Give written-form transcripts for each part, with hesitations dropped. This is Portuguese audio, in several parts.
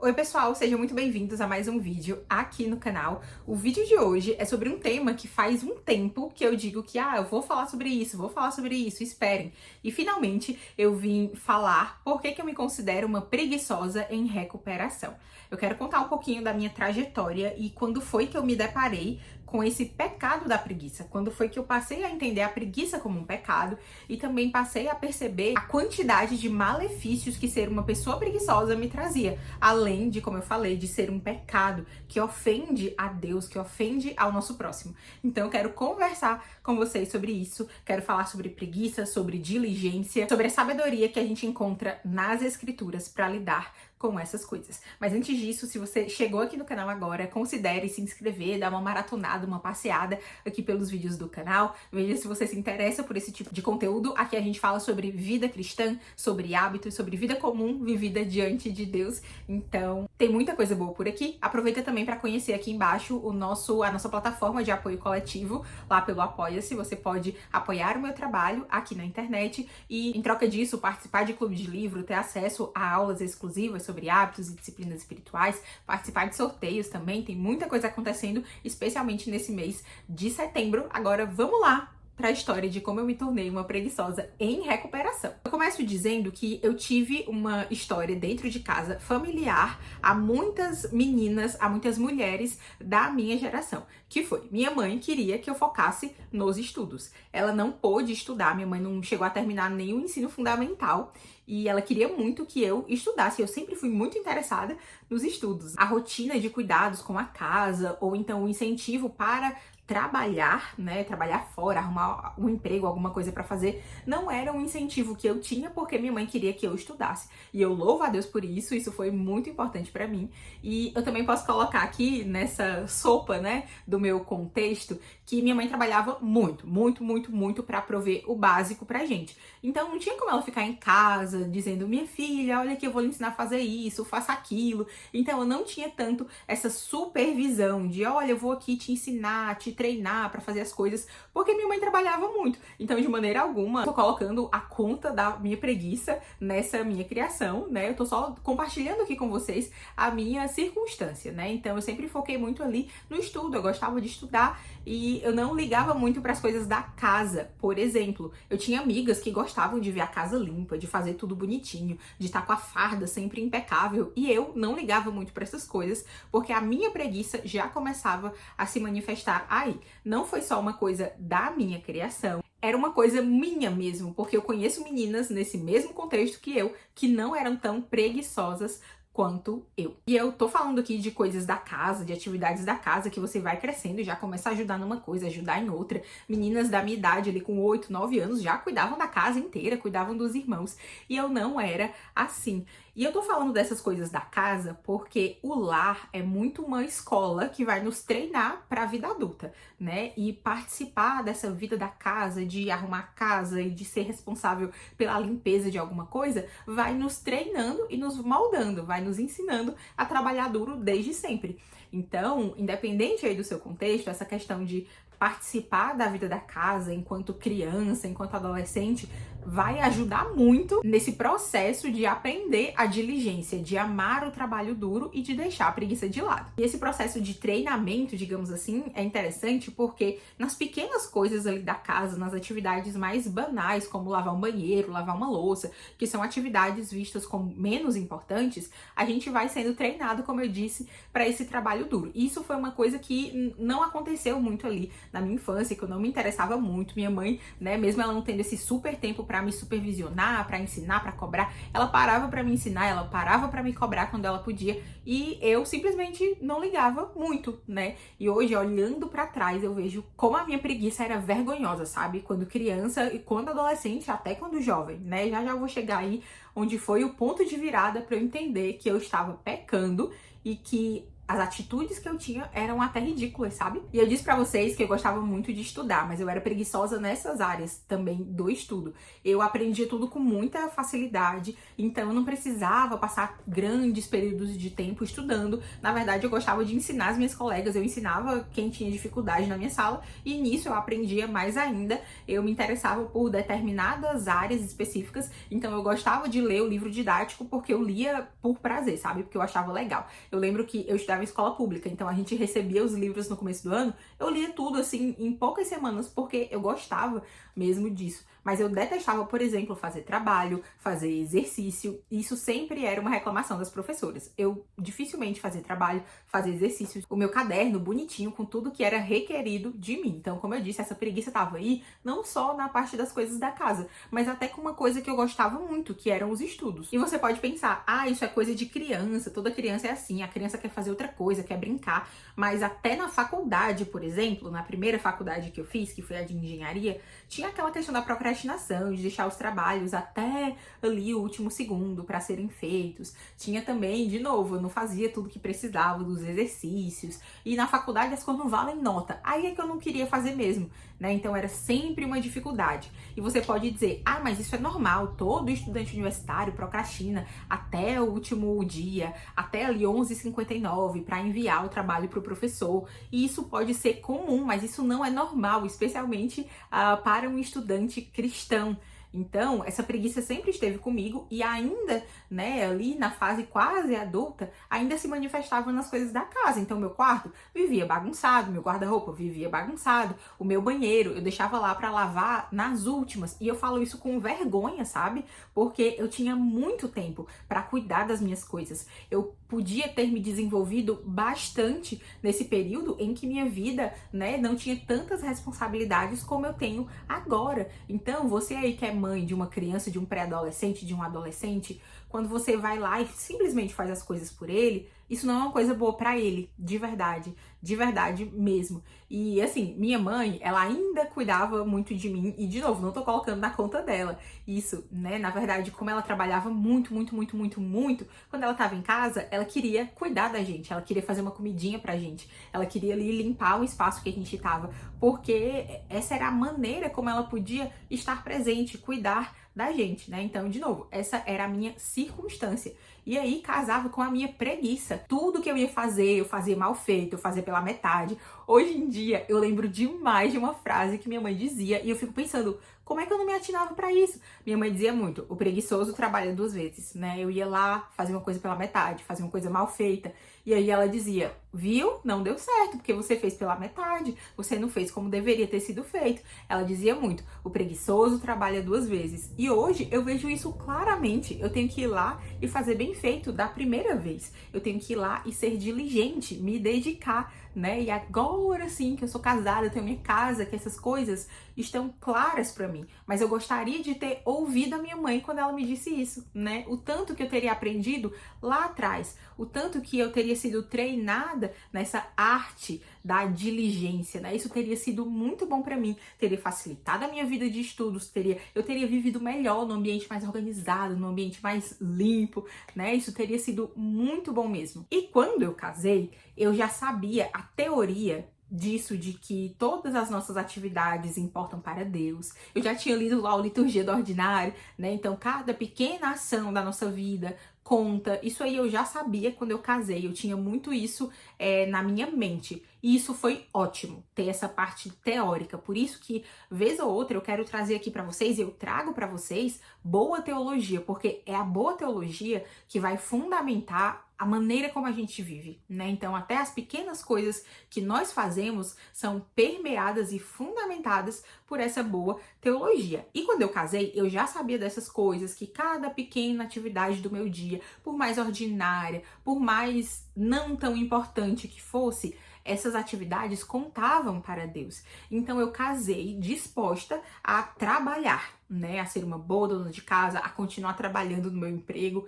Oi pessoal, sejam muito bem-vindos a mais um vídeo aqui no canal. O vídeo de hoje é sobre um tema que faz um tempo que eu digo que eu vou falar sobre isso, esperem. E finalmente eu vim falar por que eu me considero uma preguiçosa em recuperação. Eu quero contar um pouquinho da minha trajetória e quando foi que eu me deparei com esse pecado da preguiça, quando foi que eu passei a entender a preguiça como um pecado e também passei a perceber a quantidade de malefícios que ser uma pessoa preguiçosa me trazia, além de, como eu falei, de ser um pecado que ofende a Deus, que ofende ao nosso próximo. Então eu quero conversar com vocês sobre isso, quero falar sobre preguiça, sobre diligência, sobre a sabedoria que a gente encontra nas escrituras para lidar com essas coisas. Mas antes disso, se você chegou aqui no canal agora, considere se inscrever, dar uma maratonada, uma passeada aqui pelos vídeos do canal. Veja se você se interessa por esse tipo de conteúdo. Aqui a gente fala sobre vida cristã, sobre hábitos, sobre vida comum vivida diante de Deus. Então, tem muita coisa boa por aqui. Aproveita também para conhecer aqui embaixo a nossa plataforma de apoio coletivo, lá pelo Apoia-se. Você pode apoiar o meu trabalho aqui na internet e, em troca disso, participar de clube de livro, ter acesso a aulas exclusivas sobre hábitos e disciplinas espirituais, participar de sorteios também, tem muita coisa acontecendo, especialmente nesse mês de setembro. Agora vamos lá para a história de como eu me tornei uma preguiçosa em recuperação. Eu começo dizendo que eu tive uma história dentro de casa familiar a muitas meninas, a muitas mulheres da minha geração, que foi, minha mãe queria que eu focasse nos estudos. Ela não pôde estudar, minha mãe não chegou a terminar nem o ensino fundamental, e ela queria muito que eu estudasse. Eu sempre fui muito interessada nos estudos. A rotina de cuidados com a casa, ou então o incentivo para trabalhar, né, trabalhar fora, arrumar um emprego, alguma coisa pra fazer, não era um incentivo que eu tinha porque minha mãe queria que eu estudasse. E eu louvo a Deus por isso, isso foi muito importante pra mim. E eu também posso colocar aqui nessa sopa, né, do meu contexto, que minha mãe trabalhava muito pra prover o básico pra gente. Então não tinha como ela ficar em casa dizendo, minha filha, olha que eu vou lhe ensinar a fazer isso, faça aquilo. Então eu não tinha tanto essa supervisão de, olha, eu vou aqui te ensinar, te treinar pra fazer as coisas, porque minha mãe trabalhava muito. Então, de maneira alguma, tô colocando a conta da minha preguiça nessa minha criação, né? Eu tô só compartilhando aqui com vocês a minha circunstância, né? Então, eu sempre foquei muito ali no estudo, eu gostava de estudar e eu não ligava muito para as coisas da casa. Por exemplo, eu tinha amigas que gostavam de ver a casa limpa, de fazer tudo bonitinho, de estar com a farda sempre impecável, e eu não ligava muito para essas coisas, porque a minha preguiça já começava a se manifestar aí. Não foi só uma coisa da minha criação, era uma coisa minha mesmo, porque eu conheço meninas nesse mesmo contexto que eu, que não eram tão preguiçosas quanto eu. E eu tô falando aqui de coisas da casa, de atividades da casa, que você vai crescendo e já começa a ajudar numa coisa, ajudar em outra. Meninas da minha idade, ali com 8, 9 anos, já cuidavam da casa inteira, cuidavam dos irmãos. E eu não era assim. E eu tô falando dessas coisas da casa porque o lar é muito uma escola que vai nos treinar para a vida adulta, né? E participar dessa vida da casa, de arrumar a casa e de ser responsável pela limpeza de alguma coisa, vai nos treinando e nos moldando, vai nos ensinando a trabalhar duro desde sempre. Então, independente aí do seu contexto, essa questão de participar da vida da casa enquanto criança, enquanto adolescente, vai ajudar muito nesse processo de aprender a diligência, de amar o trabalho duro e de deixar a preguiça de lado. E esse processo de treinamento, digamos assim, é interessante porque nas pequenas coisas ali da casa, nas atividades mais banais, como lavar um banheiro, lavar uma louça, que são atividades vistas como menos importantes, a gente vai sendo treinado, como eu disse, para esse trabalho duro. E isso foi uma coisa que não aconteceu muito ali na minha infância, que eu não me interessava muito. Minha mãe, né, mesmo ela não tendo esse super tempo para me supervisionar, para ensinar, para cobrar, ela parava para me ensinar, ela parava para me cobrar quando ela podia, e eu simplesmente não ligava muito, né? E hoje, olhando para trás, eu vejo como a minha preguiça era vergonhosa, sabe? Quando criança e quando adolescente, até quando jovem, né? Já vou chegar aí onde foi o ponto de virada para eu entender que eu estava pecando e que as atitudes que eu tinha eram até ridículas, sabe? E eu disse pra vocês que eu gostava muito de estudar, mas eu era preguiçosa nessas áreas também do estudo. Eu aprendia tudo com muita facilidade, então eu não precisava passar grandes períodos de tempo estudando. Na verdade, eu gostava de ensinar as minhas colegas, eu ensinava quem tinha dificuldade na minha sala, e nisso eu aprendia mais ainda. Eu me interessava por determinadas áreas específicas, então eu gostava de ler o livro didático porque eu lia por prazer, sabe? Porque eu achava legal. Eu lembro que eu estudava em escola pública, então a gente recebia os livros no começo do ano, eu lia tudo assim em poucas semanas porque eu gostava mesmo disso. Mas eu detestava, por exemplo, fazer trabalho, fazer exercício. Isso sempre era uma reclamação das professoras. Eu dificilmente fazia trabalho, fazia exercícios. O meu caderno bonitinho com tudo que era requerido de mim. Então, como eu disse, essa preguiça estava aí não só na parte das coisas da casa, mas até com uma coisa que eu gostava muito, que eram os estudos. E você pode pensar, isso é coisa de criança, toda criança é assim, a criança quer fazer outra coisa, quer brincar. Mas até na faculdade, por exemplo, na primeira faculdade que eu fiz, que foi a de engenharia, tinha aquela questão da procrastinação, de deixar os trabalhos até ali o último segundo para serem feitos. Tinha também, de novo, eu não fazia tudo que precisava dos exercícios. E na faculdade as coisas não valem nota. Aí é que eu não queria fazer mesmo, né? Então era sempre uma dificuldade. E você pode dizer, mas isso é normal, todo estudante universitário procrastina até o último dia, até ali 11h59 para enviar o trabalho para o professor. E isso pode ser comum, mas isso não é normal, especialmente para um estudante cristão. Então, essa preguiça sempre esteve comigo e ainda, né, ali na fase quase adulta, ainda se manifestava nas coisas da casa. Então, meu quarto vivia bagunçado, meu guarda-roupa vivia bagunçado, o meu banheiro eu deixava lá para lavar nas últimas. E eu falo isso com vergonha, sabe? Porque eu tinha muito tempo para cuidar das minhas coisas. Eu podia ter me desenvolvido bastante nesse período em que minha vida, né, não tinha tantas responsabilidades como eu tenho agora. Então, você aí que é mãe de uma criança, de um pré-adolescente, de um adolescente, quando você vai lá e simplesmente faz as coisas por ele, isso não é uma coisa boa pra ele, de verdade mesmo. E assim, minha mãe, ela ainda cuidava muito de mim, e de novo, não tô colocando na conta dela isso, né? Na verdade, como ela trabalhava muito, quando ela tava em casa, ela queria cuidar da gente, ela queria fazer uma comidinha pra gente, ela queria ali limpar o espaço que a gente tava, porque essa era a maneira como ela podia estar presente, cuidar da gente, né? Então, de novo, essa era a minha circunstância. E aí casava com a minha preguiça. Tudo que eu ia fazer, eu fazia mal feito, eu fazia pela metade. Hoje em dia, eu lembro demais de uma frase que minha mãe dizia e eu fico pensando, como é que eu não me atinava pra isso? Minha mãe dizia muito, o preguiçoso trabalha 2 vezes, né? Eu ia lá, fazia uma coisa pela metade, fazia uma coisa mal feita. E aí ela dizia, viu? Não deu certo, porque você fez pela metade, você não fez como deveria ter sido feito. Ela dizia muito, o preguiçoso trabalha 2 vezes. E hoje eu vejo isso claramente. Eu tenho que ir lá e fazer bem feito da primeira vez. Eu tenho que ir lá e ser diligente, me dedicar, né? E agora sim que eu sou casada, eu tenho minha casa, que essas coisas estão claras pra mim. Mas eu gostaria de ter ouvido a minha mãe quando ela me disse isso, né? O tanto que eu teria aprendido lá atrás, o tanto que eu teria sido treinada nessa arte da diligência, né? Isso teria sido muito bom pra mim, teria facilitado a minha vida de estudos, eu teria vivido melhor no ambiente mais organizado, no ambiente mais limpo, né? Isso teria sido muito bom mesmo. E quando eu casei, eu já sabia a teoria disso, de que todas as nossas atividades importam para Deus. Eu já tinha lido lá o Liturgia do Ordinário, né? Então, cada pequena ação da nossa vida conta. Isso aí eu já sabia quando eu casei. Eu tinha muito isso na minha mente. E isso foi ótimo, ter essa parte teórica. Por isso que, vez ou outra, eu quero trazer aqui para vocês, eu trago para vocês, boa teologia, porque é a boa teologia que vai fundamentar a maneira como a gente vive, né? Então, até as pequenas coisas que nós fazemos são permeadas e fundamentadas por essa boa teologia. E quando eu casei, eu já sabia dessas coisas, que cada pequena atividade do meu dia, por mais ordinária, por mais não tão importante que fosse, essas atividades contavam para Deus. Então eu casei disposta a trabalhar, né, a ser uma boa dona de casa, a continuar trabalhando no meu emprego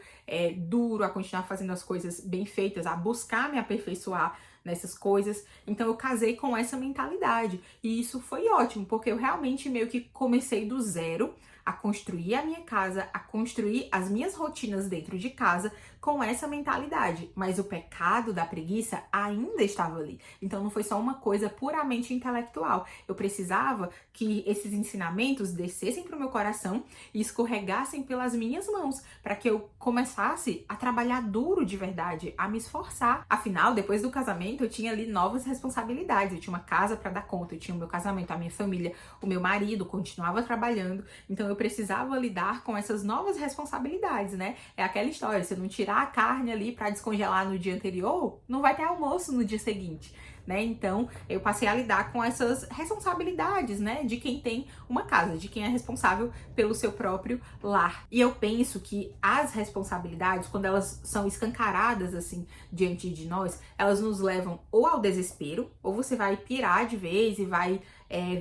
duro, a continuar fazendo as coisas bem feitas, a buscar me aperfeiçoar nessas coisas. Então eu casei com essa mentalidade e isso foi ótimo, porque eu realmente meio que comecei do zero a construir a minha casa, a construir as minhas rotinas dentro de casa com essa mentalidade. Mas o pecado da preguiça ainda estava ali. Então não foi só uma coisa puramente intelectual. Eu precisava que esses ensinamentos descessem para o meu coração e escorregassem pelas minhas mãos, para que eu começasse a trabalhar duro de verdade, a me esforçar. Afinal, depois do casamento, eu tinha ali novas responsabilidades. Eu tinha uma casa para dar conta, eu tinha o meu casamento, a minha família, o meu marido continuava trabalhando. Então eu precisava lidar com essas novas responsabilidades, né? É aquela história, se eu não tirar a carne ali para descongelar no dia anterior, não vai ter almoço no dia seguinte, né? Então, eu passei a lidar com essas responsabilidades, né, de quem tem uma casa, de quem é responsável pelo seu próprio lar. E eu penso que as responsabilidades, quando elas são escancaradas assim diante de nós, elas nos levam ou ao desespero, ou você vai pirar de vez e vai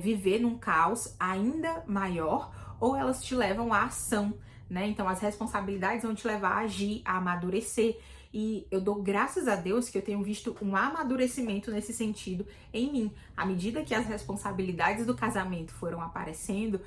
viver num caos ainda maior, ou elas te levam à ação, né? Então as responsabilidades vão te levar a agir, a amadurecer. E eu dou graças a Deus que eu tenho visto um amadurecimento nesse sentido em mim. À medida que as responsabilidades do casamento foram aparecendo,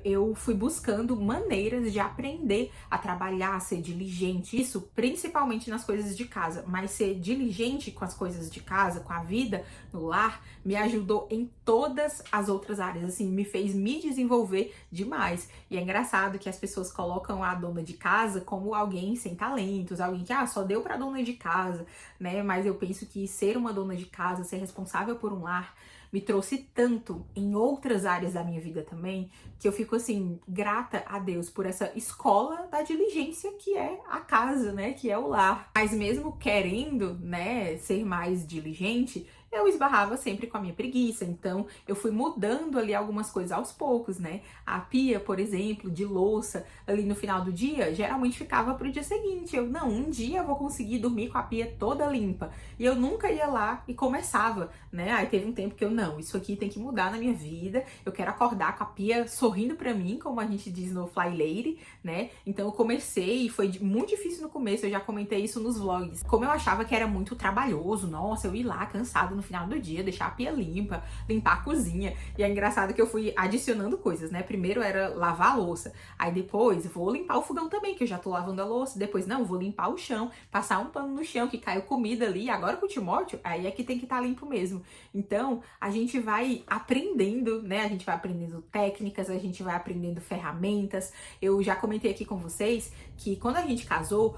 eu fui buscando maneiras de aprender a trabalhar, a ser diligente. Isso principalmente nas coisas de casa, mas ser diligente com as coisas de casa, com a vida no lar, me ajudou em todas as outras áreas. Assim, me fez me desenvolver demais. E é engraçado que as pessoas colocam a dona de casa como alguém sem talentos, alguém que só deu para dona de casa, né? Mas eu penso que ser uma dona de casa, ser responsável por um lar, me trouxe tanto em outras áreas da minha vida também, que eu fico assim, grata a Deus por essa escola da diligência que é a casa, né? Que é o lar. Mas mesmo querendo, né, ser mais diligente, eu esbarrava sempre com a minha preguiça. Então eu fui mudando ali algumas coisas aos poucos, né? A pia, por exemplo, de louça, ali no final do dia, geralmente ficava pro dia seguinte. Eu, não, um dia eu vou conseguir dormir com a pia toda limpa. E eu nunca ia lá e começava, né? Aí teve um tempo que eu, não, isso aqui tem que mudar na minha vida. Eu quero acordar com a pia sorrindo pra mim, como a gente diz no Fly Lady, né? Então eu comecei e foi muito difícil no começo, eu já comentei isso nos vlogs. Como eu achava que era muito trabalhoso, nossa, eu ir lá cansado no final do dia, deixar a pia limpa, limpar a cozinha. E é engraçado que eu fui adicionando coisas, né? Primeiro era lavar a louça, aí depois vou limpar o fogão também, que eu já tô lavando a louça, depois não, vou limpar o chão, passar um pano no chão que caiu comida ali, agora com o Timóteo, aí é que tem que estar limpo mesmo. Então, a gente vai aprendendo, né? A gente vai aprendendo técnicas, a gente vai aprendendo ferramentas. Eu já comentei aqui com vocês que quando a gente casou,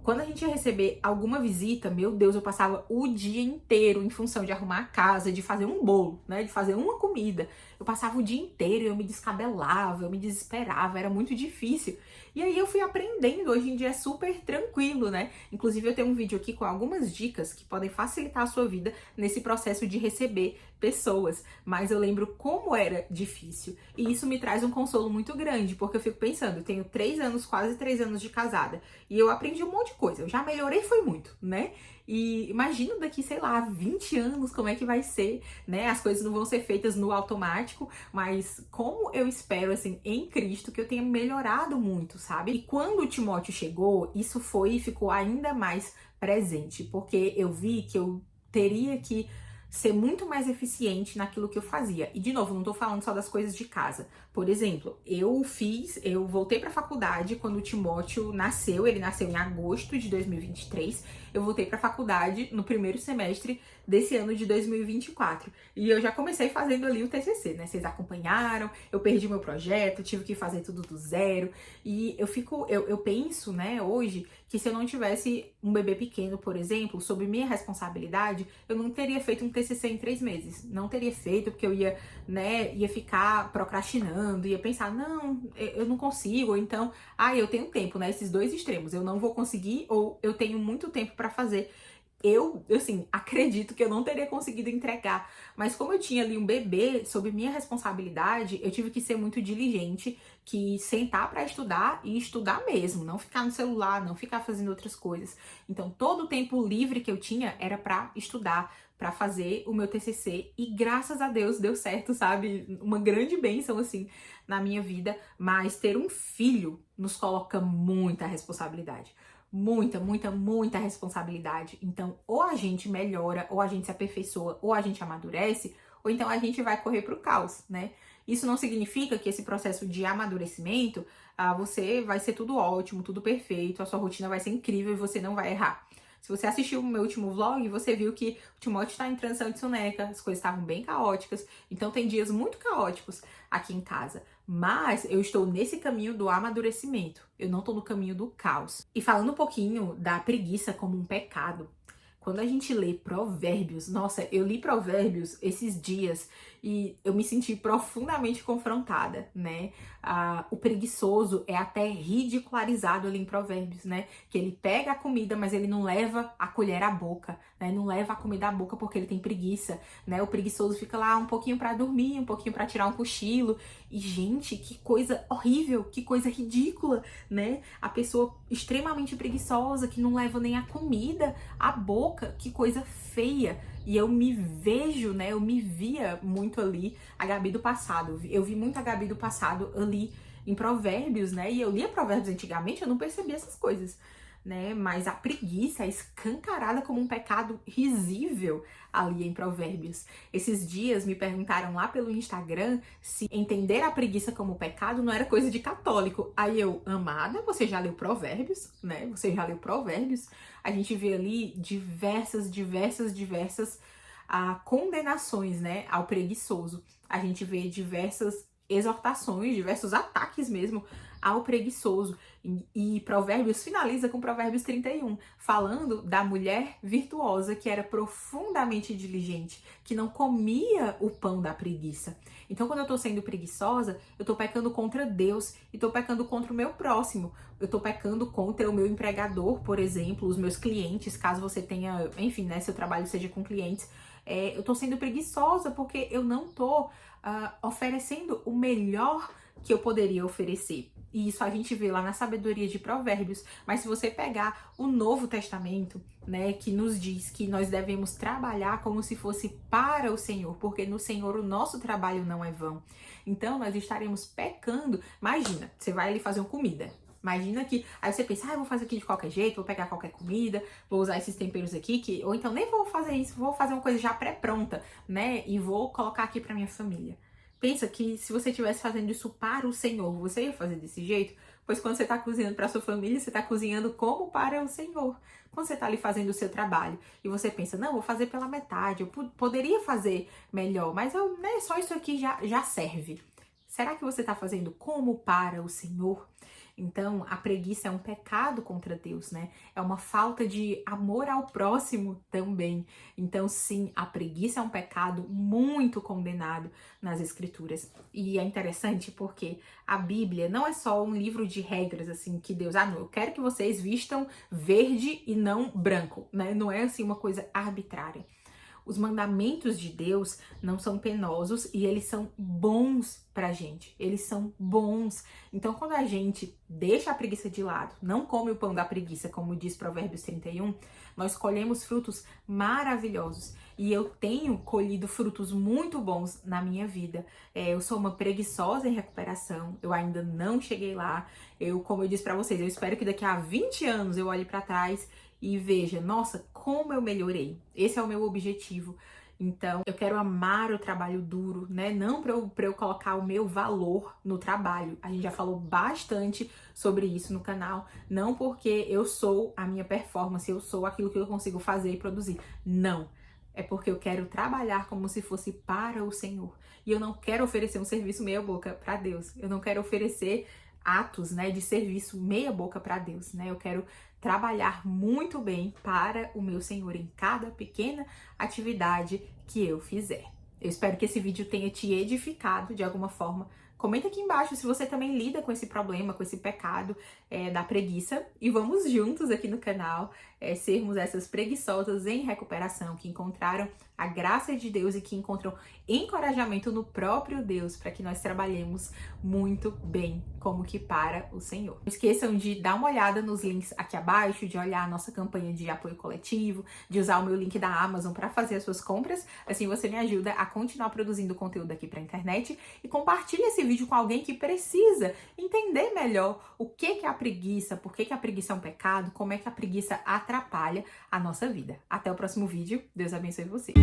quando a gente ia receber alguma visita, meu Deus, eu passava o dia inteiro em função de arrumar a casa, de fazer um bolo, né? De fazer uma comida. Eu passava o dia inteiro, eu me descabelava, eu me desesperava, era muito difícil. E aí eu fui aprendendo, hoje em dia é super tranquilo, né? Inclusive eu tenho um vídeo aqui com algumas dicas que podem facilitar a sua vida nesse processo de receber pessoas. Mas eu lembro como era difícil. E isso me traz um consolo muito grande, porque eu fico pensando, eu tenho 3 anos, quase 3 anos de casada, e eu aprendi um monte de coisa, eu já melhorei foi muito, né? E imagino daqui, sei lá, 20 anos como é que vai ser, né? As coisas não vão ser feitas no automático, mas como eu espero, assim, em Cristo, que eu tenha melhorado muito, sabe? E quando o Timóteo chegou, isso foi e ficou ainda mais presente, porque eu vi que eu teria que ser muito mais eficiente naquilo que eu fazia. E de novo, não tô falando só das coisas de casa. Por exemplo, eu voltei pra faculdade quando o Timóteo nasceu, ele nasceu em agosto de 2023. Eu voltei pra faculdade no primeiro semestre desse ano de 2024. E eu já comecei fazendo ali o TCC, né? Vocês acompanharam, eu perdi meu projeto, tive que fazer tudo do zero. E eu penso, né, hoje, que se eu não tivesse um bebê pequeno, por exemplo, sob minha responsabilidade, eu não teria feito um TCC em 3 meses. Não teria feito porque eu ia, né, ia ficar procrastinando, ia pensar, não, eu não consigo, ou então, eu tenho tempo, né, esses dois extremos, eu não vou conseguir ou eu tenho muito tempo pra fazer. eu, assim, acredito que eu não teria conseguido entregar. Mas como eu tinha ali um bebê sob minha responsabilidade, eu tive que ser muito diligente, que sentar para estudar e estudar mesmo, não ficar no celular, não ficar fazendo outras coisas. Então, todo o tempo livre que eu tinha era para estudar, para fazer o meu TCC, e graças a Deus deu certo, sabe? Uma grande bênção, assim, na minha vida. Mas ter um filho nos coloca muita responsabilidade. Muita, muita, muita responsabilidade. Então, ou a gente melhora, ou a gente se aperfeiçoa, ou a gente amadurece, ou então a gente vai correr pro caos, né? Isso não significa que esse processo de amadurecimento, você vai ser tudo ótimo, tudo perfeito, a sua rotina vai ser incrível e você não vai errar. Se você assistiu o meu último vlog, você viu que o Timóteo está em transição de soneca, as coisas estavam bem caóticas, então tem dias muito caóticos aqui em casa. Mas eu estou nesse caminho do amadurecimento, eu não estou no caminho do caos. E falando um pouquinho da preguiça como um pecado, quando a gente lê Provérbios, nossa, eu li Provérbios esses dias e eu me senti profundamente confrontada, né? O preguiçoso é até ridicularizado ali em Provérbios, né? Que ele pega a comida, mas ele não leva a colher à boca, né? Não leva a comida à boca porque ele tem preguiça, né? O preguiçoso fica lá um pouquinho para dormir, um pouquinho para tirar um cochilo. E, gente, que coisa horrível, que coisa ridícula, né? A pessoa extremamente preguiçosa que não leva nem a comida à boca, que coisa feia. E eu me vejo, né? Eu me via muito ali, a Gabi do passado. Eu vi muito a Gabi do passado ali em Provérbios, né? E eu lia Provérbios antigamente, eu não percebia essas coisas, né? Mas a preguiça é escancarada como um pecado risível ali em Provérbios. Esses dias me perguntaram lá pelo Instagram se entender a preguiça como pecado não era coisa de católico. Aí eu, amada, você já leu Provérbios, né? Você já leu Provérbios? A gente vê ali diversas condenações, né, ao preguiçoso. A gente vê diversas exortações, diversos ataques mesmo ao preguiçoso. E Provérbios finaliza com Provérbios 31, falando da mulher virtuosa que era profundamente diligente, que não comia o pão da preguiça. Então, quando eu tô sendo preguiçosa, eu tô pecando contra Deus e tô pecando contra o meu próximo. Eu tô pecando contra o meu empregador, por exemplo, os meus clientes, caso você tenha, enfim, né, seu trabalho seja com clientes. Eu tô sendo preguiçosa porque eu não tô oferecendo o melhor que eu poderia oferecer. E isso a gente vê lá na sabedoria de Provérbios. Mas se você pegar o Novo Testamento, né, que nos diz que nós devemos trabalhar como se fosse para o Senhor, porque no Senhor o nosso trabalho não é vão. Então nós estaremos pecando. Imagina, você vai ali fazer uma comida. Imagina que aí você pensa, eu vou fazer aqui de qualquer jeito, vou pegar qualquer comida, vou usar esses temperos aqui, ou então nem vou fazer isso, vou fazer uma coisa já pré-pronta, né? E vou colocar aqui para minha família. Pensa que se você estivesse fazendo isso para o Senhor, você ia fazer desse jeito? Pois quando você está cozinhando para sua família, você está cozinhando como para o Senhor. Quando você está ali fazendo o seu trabalho e você pensa, não, vou fazer pela metade, eu poderia fazer melhor, mas né, só isso aqui já serve. Será que você está fazendo como para o Senhor? Então, a preguiça é um pecado contra Deus, né? É uma falta de amor ao próximo também. Então, sim, a preguiça é um pecado muito condenado nas Escrituras. E é interessante porque a Bíblia não é só um livro de regras, assim, que Deus, não, eu quero que vocês vistam verde e não branco, né? Não é, assim, uma coisa arbitrária. Os mandamentos de Deus não são penosos e eles são bons pra gente. Eles são bons. Então, quando a gente deixa a preguiça de lado, não come o pão da preguiça, como diz Provérbios 31, nós colhemos frutos maravilhosos. E eu tenho colhido frutos muito bons na minha vida. Eu sou uma preguiçosa em recuperação. Eu ainda não cheguei lá. Como eu disse pra vocês, eu espero que daqui a 20 anos eu olhe pra trás e veja, nossa, como eu melhorei. Esse é o meu objetivo. Então, eu quero amar o trabalho duro, né? Não para eu colocar o meu valor no trabalho. A gente já falou bastante sobre isso no canal. Não porque eu sou a minha performance, eu sou aquilo que eu consigo fazer e produzir. Não. É porque eu quero trabalhar como se fosse para o Senhor. E eu não quero oferecer um serviço meia boca para Deus. Eu não quero oferecer atos, né, de serviço meia boca para Deus, né? Eu quero trabalhar muito bem para o meu Senhor em cada pequena atividade que eu fizer. Eu espero que esse vídeo tenha te edificado de alguma forma. Comenta aqui embaixo se você também lida com esse problema, com esse pecado da preguiça. E vamos juntos aqui no canal sermos essas preguiçosas em recuperação, que encontraram a graça de Deus e que encontram encorajamento no próprio Deus para que nós trabalhemos muito bem como que para o Senhor. Não esqueçam de dar uma olhada nos links aqui abaixo, de olhar a nossa campanha de apoio coletivo, de usar o meu link da Amazon para fazer as suas compras. Assim você me ajuda a continuar produzindo conteúdo aqui para a internet, e compartilhe esse vídeo com alguém que precisa entender melhor o que é a preguiça, por que a preguiça é um pecado, como é que a preguiça atrapalha a nossa vida. Até o próximo vídeo. Deus abençoe você.